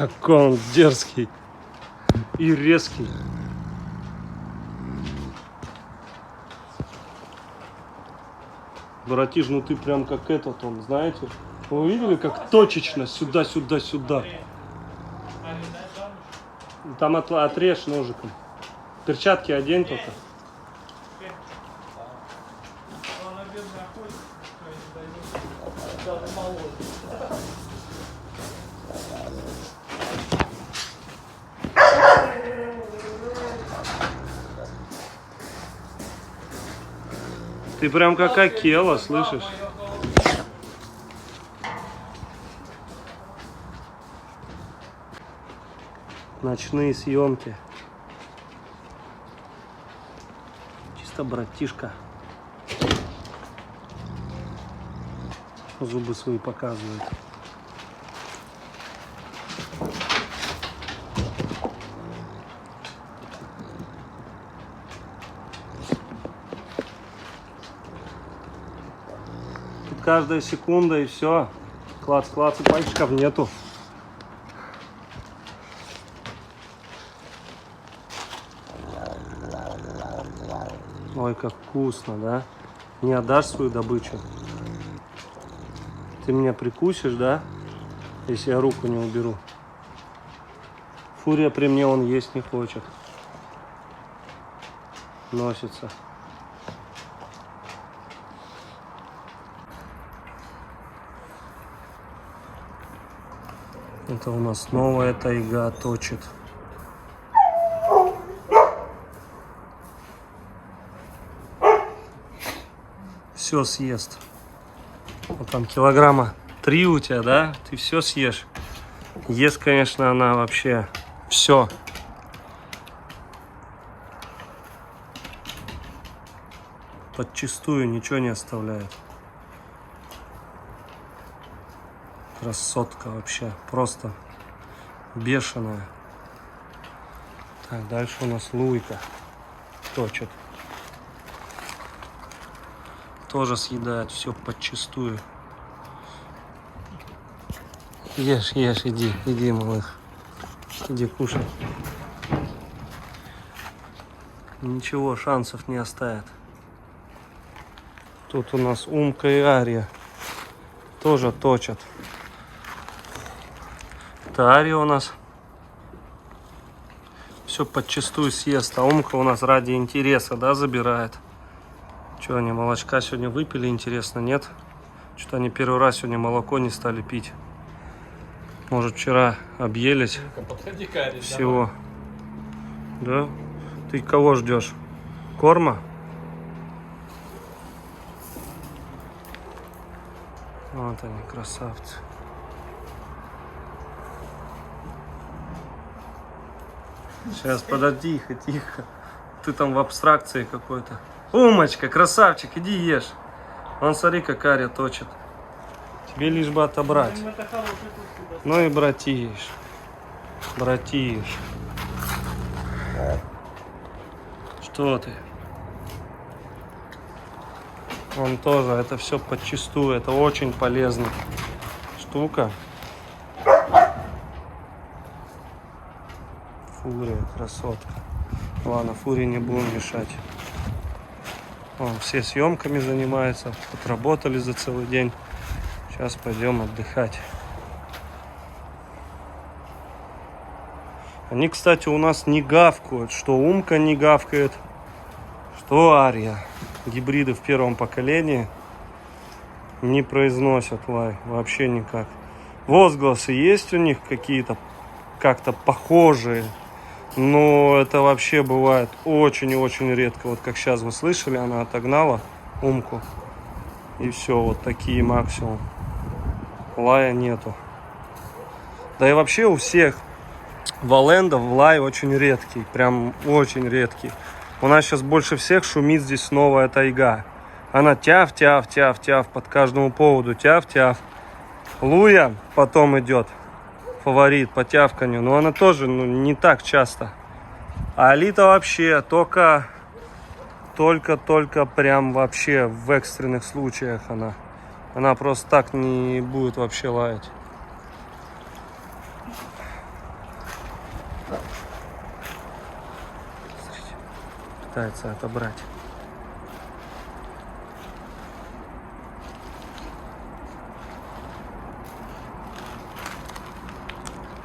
Какой он дерзкий и резкий. Братиш, ну ты прям как этот он, знаете? Вы увидели, как точечно сюда, сюда, сюда. Там отрежь ножиком. Перчатки одень только. Ты прям как Акела, слышишь? Ночные съемки. Чисто братишка. Зубы свои показывает. Тут каждая секунда и все. Клац-клац, и пальчиков нету. Ой, как вкусно, да? Не отдашь свою добычу? Ты меня прикусишь, да? Если я руку не уберу. Фурия при мне, он есть не хочет. Носится. Это у нас новая тайга точит. Все съест. Вот там килограмма 3 у тебя, да? Ты все съешь. Ест, конечно, она вообще все. Подчистую ничего не оставляет. Красотка вообще. Просто бешеная. Так, дальше у нас Луйка точит. Тоже съедает все подчистую. Ешь, ешь, иди, малых. Иди кушай. Ничего, шансов не оставит. Тут у нас Умка и Ария тоже точат. Это Ария у нас все подчистую съест, а Умка у нас ради интереса, да, забирает. Что, они молочка сегодня выпили, интересно, нет? Что-то они первый раз сегодня молоко не стали пить. Может, вчера объелись всего. Да? Ты кого ждешь? Корма? Вот они, красавцы. Сейчас, подожди, тихо. Ты там в абстракции какой-то. Умочка, красавчик, иди ешь. Вон, смотри, как Ария точит. Тебе лишь бы отобрать. Ну и братиш. Братиш. Что ты? Он тоже, это все подчистую. Это очень полезная штука. Фурия, красотка. Ладно, Фурии не будем мешать. Вон, все съемками занимаются. Отработали за целый день. Сейчас пойдем отдыхать. Они, кстати, у нас не гавкают. Что Умка не гавкает, что Ария. Гибриды в первом поколении не произносят лай. Вообще никак. Возгласы есть у них какие-то как-то похожие. Но это вообще бывает очень и очень редко. Вот как сейчас вы слышали, она отогнала Умку. И все, вот такие максимум. Лая нету. Да и вообще у всех валендов лай очень редкий. Прям очень редкий. У нас сейчас больше всех шумит здесь новая тайга. Она тяв-тяв-тяв-тяв под каждому поводу. Тяв-тяв. Луя потом идет. Фаворит по тявканью. Но она тоже не так часто. А Алита вообще только прям вообще в экстренных случаях она. Она просто так не будет вообще лаять. пытается отобрать.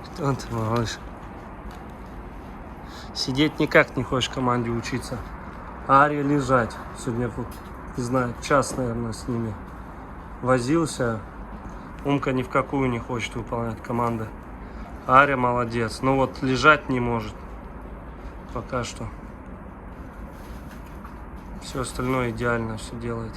Что ты, малыш? Сидеть никак не хочешь команде учиться. А Ария лежать. Сегодня, не знаю, час, наверное, с ними возился. Умка ни в какую не хочет выполнять команды. Ария молодец. Но вот лежать не может. Пока что. Все остальное идеально все делает.